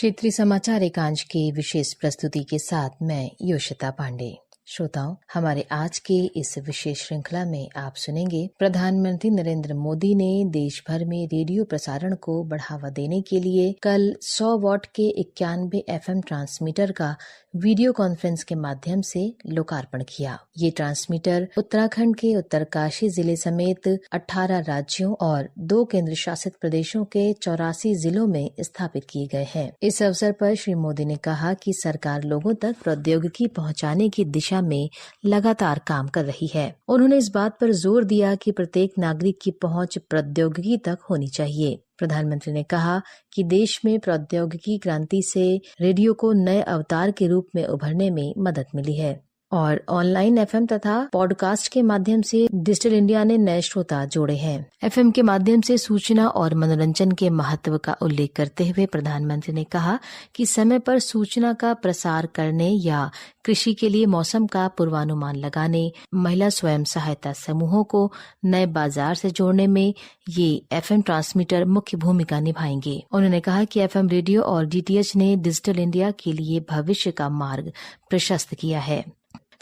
क्षेत्रीय समाचार एकांश के विशेष प्रस्तुति के साथ मैं योशिता पांडे। श्रोताओं, हमारे आज के इस विशेष श्रृंखला में आप सुनेंगे प्रधानमंत्री नरेंद्र मोदी ने देश भर में रेडियो प्रसारण को बढ़ावा देने के लिए कल 100 वॉट के 91 FM ट्रांसमीटर का वीडियो कॉन्फ्रेंस के माध्यम से लोकार्पण किया। ये ट्रांसमीटर उत्तराखंड के उत्तरकाशी जिले समेत 18 राज्यों और 2 केंद्र शासित प्रदेशों के 84 जिलों में स्थापित किए गए हैं। इस अवसर पर श्री मोदी ने कहा कि सरकार लोगों तक प्रौद्योगिकी पहुंचाने की दिशा में लगातार काम कर रही है। उन्होंने इस बात पर जोर दिया कि प्रत्येक नागरिक की पहुंच प्रौद्योगिकी तक होनी चाहिए। प्रधानमंत्री ने कहा कि देश में प्रौद्योगिकी क्रांति से रेडियो को नए अवतार के रूप में उभरने में मदद मिली है और ऑनलाइन FM तथा पॉडकास्ट के माध्यम से डिजिटल इंडिया ने नए श्रोता जोड़े हैं। FM के माध्यम से सूचना और मनोरंजन के महत्व का उल्लेख करते हुए प्रधानमंत्री ने कहा कि समय पर सूचना का प्रसार करने या कृषि के लिए मौसम का पूर्वानुमान लगाने, महिला स्वयं सहायता समूहों को नए बाजार से जोड़ने में ये FM ट्रांसमीटर मुख्य भूमिका निभाएंगे। उन्होंने कहा कि FM रेडियो और DTH ने डिजिटल इंडिया के लिए भविष्य का मार्ग प्रशस्त किया है।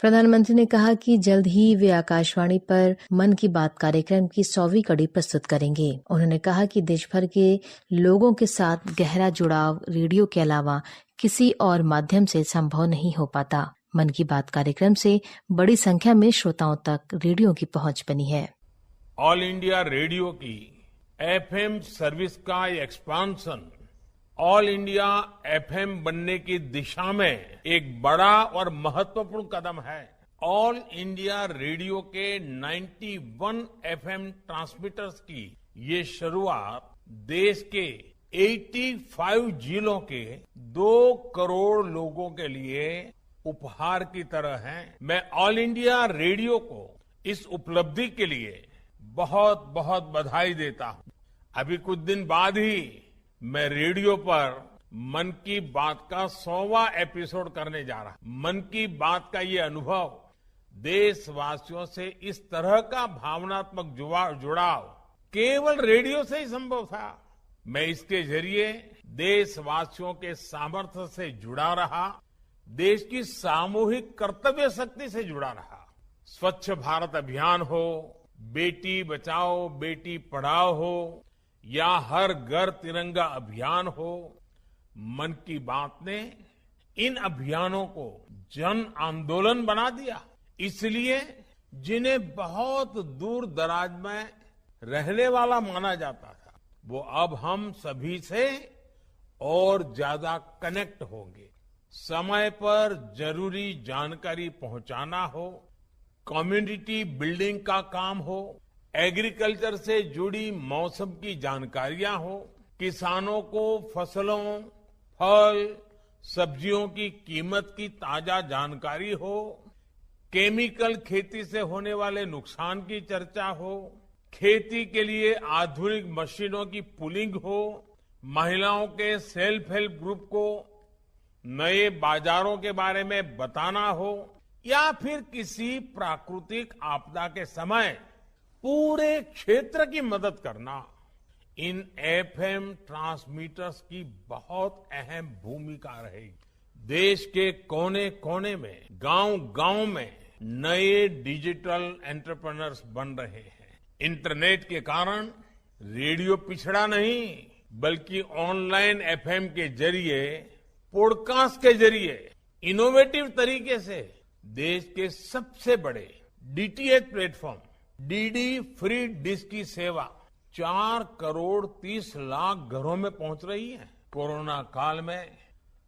प्रधानमंत्री ने कहा कि जल्द ही वे आकाशवाणी पर मन की बात कार्यक्रम की 100वीं कड़ी प्रस्तुत करेंगे। उन्होंने कहा कि देश भर के लोगों के साथ गहरा जुड़ाव रेडियो के अलावा किसी और माध्यम से संभव नहीं हो पाता। मन की बात कार्यक्रम से बड़ी संख्या में श्रोताओं तक रेडियो की पहुंच बनी है। ऑल इंडिया रेडियो की FM सर्विस का एक्सपांशन ऑल इंडिया FM बनने की दिशा में एक बड़ा और महत्वपूर्ण कदम है। ऑल इंडिया रेडियो के 91 FM ट्रांसमीटर्स की ये शुरुआत देश के 85 जिलों के 2 करोड़ लोगों के लिए उपहार की तरह है। मैं ऑल इंडिया रेडियो को इस उपलब्धि के लिए बहुत बहुत बधाई देता हूं। अभी कुछ दिन बाद ही मैं रेडियो पर मन की बात का 100वां एपिसोड करने जा रहा हूं। मन की बात का ये अनुभव देशवासियों से इस तरह का भावनात्मक जुड़ाव केवल रेडियो से ही संभव था। मैं इसके जरिए देशवासियों के सामर्थ्य से जुड़ा रहा, देश की सामूहिक कर्तव्य शक्ति से जुड़ा रहा। स्वच्छ भारत अभियान हो, बेटी बचाओ बेटी पढ़ाओ हो या हर घर तिरंगा अभियान हो, मन की बात ने इन अभियानों को जन आंदोलन बना दिया। इसलिए जिन्हें बहुत दूर दराज में रहने वाला माना जाता था, वो अब हम सभी से और ज्यादा कनेक्ट होंगे। समय पर जरूरी जानकारी पहुंचाना हो, कम्युनिटी बिल्डिंग का काम हो, एग्रीकल्चर से जुड़ी मौसम की जानकारियां हो, किसानों को फसलों, फल, सब्जियों की कीमत की ताजा जानकारी हो, केमिकल खेती से होने वाले नुकसान की चर्चा हो, खेती के लिए आधुनिक मशीनों की पुलिंग हो, महिलाओं के सेल्फ हेल्प ग्रुप को नए बाजारों के बारे में बताना हो या फिर किसी प्राकृतिक आपदा के समय पूरे क्षेत्र की मदद करना, इन FM ट्रांसमीटर्स की बहुत अहम भूमिका रहेगी। देश के कोने कोने में, गांव-गांव में नए डिजिटल एंटरप्रेन्योर्स बन रहे हैं। इंटरनेट के कारण रेडियो पिछड़ा नहीं, बल्कि ऑनलाइन FM के जरिए, पॉडकास्ट के जरिए इनोवेटिव तरीके से देश के सबसे बड़े DTH platform DD free dish की सेवा 4 करोड़ 30 लाख घरों में पहुंच रही है। कोरोना काल में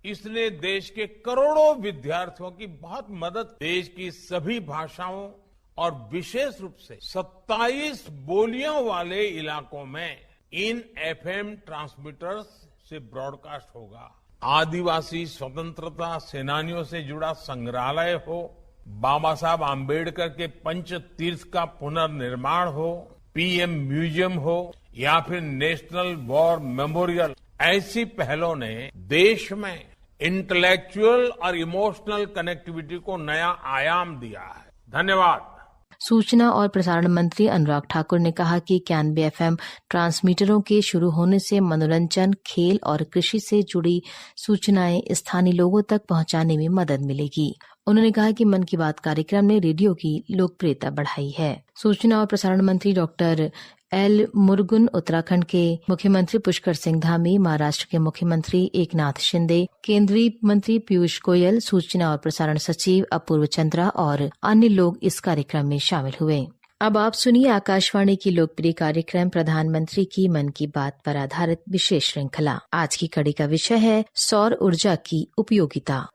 इसने देश के करोड़ों विद्यार्थियों की बहुत मदद। देश की सभी भाषाओं और विशेष रूप से 27 बोलियों वाले इलाकों में इन FM ट्रांसमीटर्स से ब्रॉडकास्ट होगा। आदिवासी स्वतंत्रता सेनानियों से जुड़ा संग्रहालय हो, बाबा साहब आम्बेडकर के पंच तीर्थ का पुनर्निर्माण हो, PM म्यूजियम हो या फिर नेशनल वॉर मेमोरियल, ऐसी पहलों ने देश में इंटेलेक्चुअल और इमोशनल कनेक्टिविटी को नया आयाम दिया है। धन्यवाद। सूचना और प्रसारण मंत्री अनुराग ठाकुर ने कहा कि 91 FM ट्रांसमीटरों के शुरू होने से मनोरंजन, खेल और कृषि से जुड़ी सूचनाएं स्थानीय लोगों तक पहुंचाने में मदद मिलेगी। उन्होंने कहा कि मन की बात कार्यक्रम ने रेडियो की लोकप्रियता बढ़ाई है। सूचना और प्रसारण मंत्री डॉक्टर एल मुरुगन, उत्तराखंड के मुख्यमंत्री पुष्कर सिंह धामी, महाराष्ट्र के मुख्यमंत्री एकनाथ शिंदे, केंद्रीय मंत्री पीयूष गोयल, सूचना और प्रसारण सचिव अपूर्व चंद्रा और अन्य लोग इस कार्यक्रम में शामिल हुए। अब आप सुनिए आकाशवाणी की लोकप्रिय कार्यक्रम प्रधानमंत्री की मन की बात पर आधारित विशेष श्रृंखला। आज की कड़ी का विषय है सौर ऊर्जा की उपयोगिता।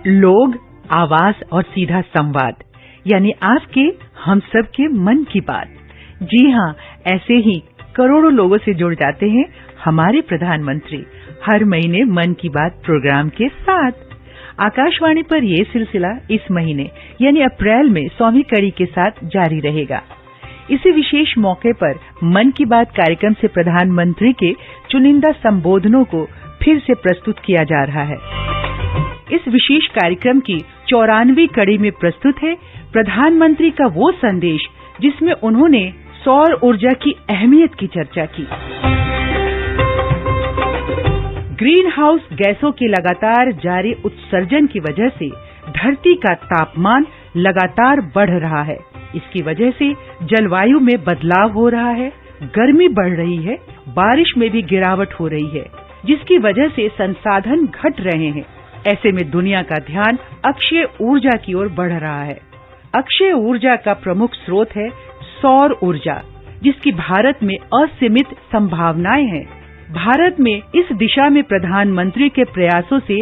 लोग, आवाज और सीधा संवाद, यानी आपके हम सब के मन की बात। जी हाँ, ऐसे ही करोड़ों लोगों से जुड़ जाते हैं हमारे प्रधानमंत्री हर महीने मन की बात प्रोग्राम के साथ। आकाशवाणी पर ये सिलसिला इस महीने यानी अप्रैल में 100वीं कड़ी के साथ जारी रहेगा। इसी विशेष मौके पर मन की बात कार्यक्रम से प्रधानमंत्री के चुनिंदा संबोधनों को फिर से प्रस्तुत किया जा रहा है। इस विशेष कार्यक्रम की 94वीं कड़ी में प्रस्तुत है प्रधानमंत्री का वो संदेश जिसमें उन्होंने सौर ऊर्जा की अहमियत की चर्चा की। ग्रीन हाउस गैसों के लगातार जारी उत्सर्जन की वजह से धरती का तापमान लगातार बढ़ रहा है। इसकी वजह से जलवायु में बदलाव हो रहा है, गर्मी बढ़ रही है, बारिश में भी गिरावट हो रही है, जिसकी वजह से संसाधन घट रहे हैं। ऐसे में दुनिया का ध्यान अक्षय ऊर्जा की ओर बढ़ रहा है। अक्षय ऊर्जा का प्रमुख स्रोत है सौर ऊर्जा, जिसकी भारत में असीमित संभावनाएं हैं। भारत में इस दिशा में प्रधानमंत्री के प्रयासों से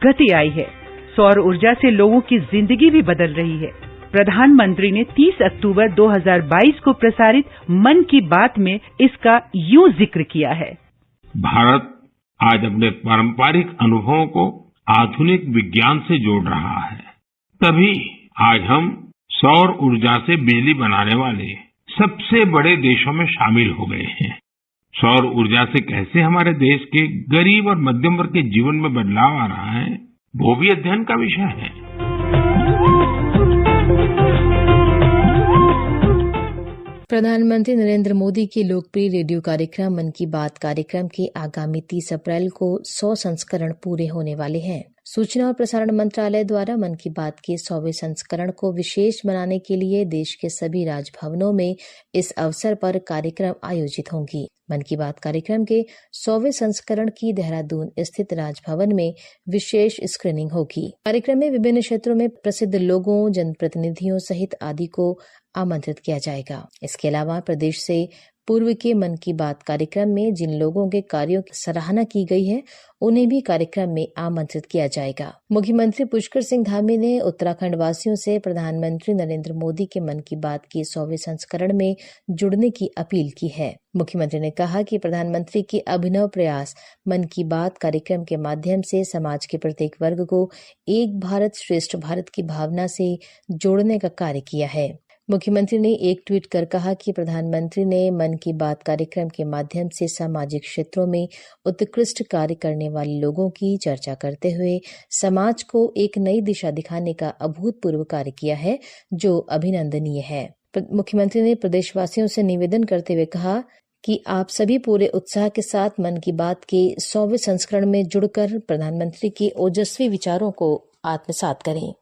गति आई है। सौर ऊर्जा से लोगों की जिंदगी भी बदल रही है। प्रधानमंत्री ने 30 अक्टूबर 2022 को प्रसारित मन की बात में इसका यूं जिक्र किया है। भारत आज अपने पारंपरिक अनुभवों को आधुनिक विज्ञान से जोड़ रहा है। तभी आज हम सौर ऊर्जा से बिजली बनाने वाले सबसे बड़े देशों में शामिल हो गए हैं। सौर ऊर्जा से कैसे हमारे देश के गरीब और मध्यम वर्ग के जीवन में बदलाव आ रहा है, वो भी अध्ययन का विषय है। प्रधानमंत्री नरेंद्र मोदी के लोकप्रिय रेडियो कार्यक्रम मन की बात कार्यक्रम के आगामी 30 अप्रैल को 100 संस्करण पूरे होने वाले हैं। सूचना और प्रसारण मंत्रालय द्वारा मन की बात के 100वें संस्करण को विशेष बनाने के लिए देश के सभी राजभवनों में इस अवसर पर कार्यक्रम आयोजित होंगी। मन की बात कार्यक्रम के 100वें संस्करण की देहरादून स्थित राजभवन में विशेष स्क्रीनिंग होगी। कार्यक्रम में विभिन्न क्षेत्रों में प्रसिद्ध लोगों, जनप्रतिनिधियों सहित आदि को आमंत्रित किया जाएगा। इसके अलावा प्रदेश से पूर्व के मन की बात कार्यक्रम में जिन लोगों के कार्यों की सराहना की गई है, उन्हें भी कार्यक्रम में आमंत्रित किया जाएगा। मुख्यमंत्री पुष्कर सिंह धामी ने उत्तराखंड वासियों से प्रधानमंत्री नरेंद्र मोदी के मन की बात के 100वें संस्करण में जुड़ने की अपील की है। मुख्यमंत्री ने कहा कि प्रधानमंत्री के अभिनव प्रयास मन की बात कार्यक्रम के माध्यम से समाज के प्रत्येक वर्ग को एक भारत श्रेष्ठ भारत की भावना से जोड़ने का कार्य किया है। मुख्यमंत्री ने एक ट्वीट कर कहा कि प्रधानमंत्री ने मन की बात कार्यक्रम के माध्यम से सामाजिक क्षेत्रों में उत्कृष्ट कार्य करने वाले लोगों की चर्चा करते हुए समाज को एक नई दिशा दिखाने का अभूतपूर्व कार्य किया है, जो अभिनंदनीय है। मुख्यमंत्री ने प्रदेशवासियों से निवेदन करते हुए कहा कि आप सभी पूरे उत्साह के साथ मन की बात के 100वें संस्करण में जुड़कर प्रधानमंत्री के ओजस्वी विचारों को आत्मसात करें।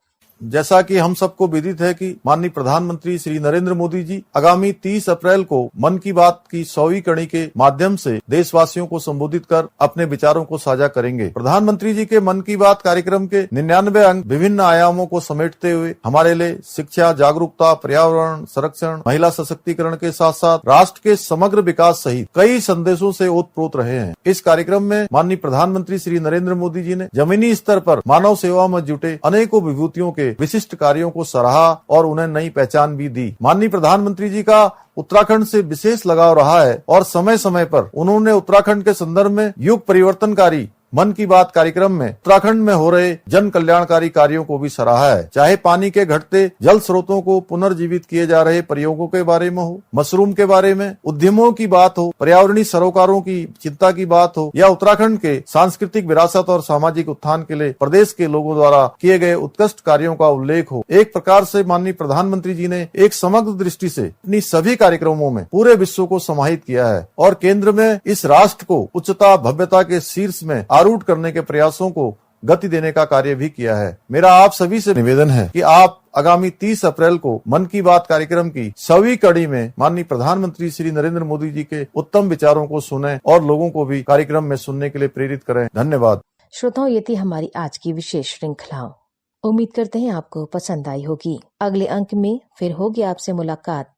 जैसा कि हम सबको विदित है कि माननीय प्रधानमंत्री श्री नरेंद्र मोदी जी आगामी 30 अप्रैल को मन की बात की 100वीं कड़ी के माध्यम से देशवासियों को संबोधित कर अपने विचारों को साझा करेंगे। प्रधानमंत्री जी के मन की बात कार्यक्रम के 99 अंक विभिन्न आयामों को समेटते हुए हमारे लिए शिक्षा, जागरूकता, पर्यावरण संरक्षण, महिला सशक्तिकरण के साथ साथ राष्ट्र के समग्र विकास सहित कई संदेशों से ओतप्रोत रहे हैं। इस कार्यक्रम में माननीय प्रधानमंत्री श्री नरेंद्र मोदी जी ने जमीनी स्तर पर मानव सेवा में जुटे अनेकों विभूतियों के विशिष्ट कार्यों को सराहा और उन्हें नई पहचान भी दी। माननीय प्रधानमंत्री जी का उत्तराखंड से विशेष लगाव रहा है और समय समय पर उन्होंने उत्तराखंड के संदर्भ में युग परिवर्तनकारी मन की बात कार्यक्रम में उत्तराखंड में हो रहे जन कल्याणकारी कार्यों को भी सराहा है। चाहे पानी के घटते जल स्रोतों को पुनर्जीवित किए जा रहे प्रयोगों के बारे में हो, मशरूम के बारे में, उद्यमों की बात हो, पर्यावरणीय सरोकारों की चिंता की बात हो, या उत्तराखंड के सांस्कृतिक विरासत और सामाजिक उत्थान के लिए प्रदेश के लोगों द्वारा किए गए उत्कृष्ट कार्यों का उल्लेख हो। एक प्रकार से माननीय प्रधानमंत्री जी ने एक समग्र दृष्टि से अपनी सभी कार्यक्रमों में पूरे विश्व को समाहित किया है और केंद्र में इस राष्ट्र को उच्चता भव्यता के शीर्ष में आरूढ़ करने के प्रयासों को गति देने का कार्य भी किया है। मेरा आप सभी से निवेदन है कि आप आगामी 30 अप्रैल को मन की बात कार्यक्रम की 100वीं कड़ी में माननीय प्रधानमंत्री श्री नरेंद्र मोदी जी के उत्तम विचारों को सुनें और लोगों को भी कार्यक्रम में सुनने के लिए प्रेरित करें। धन्यवाद। श्रोताओं, ये थी हमारी आज की विशेष श्रृंखला। उम्मीद करते हैं आपको पसंद आई होगी। अगले अंक में फिर होगी आपसे मुलाकात।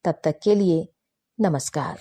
तब तक के लिए नमस्कार।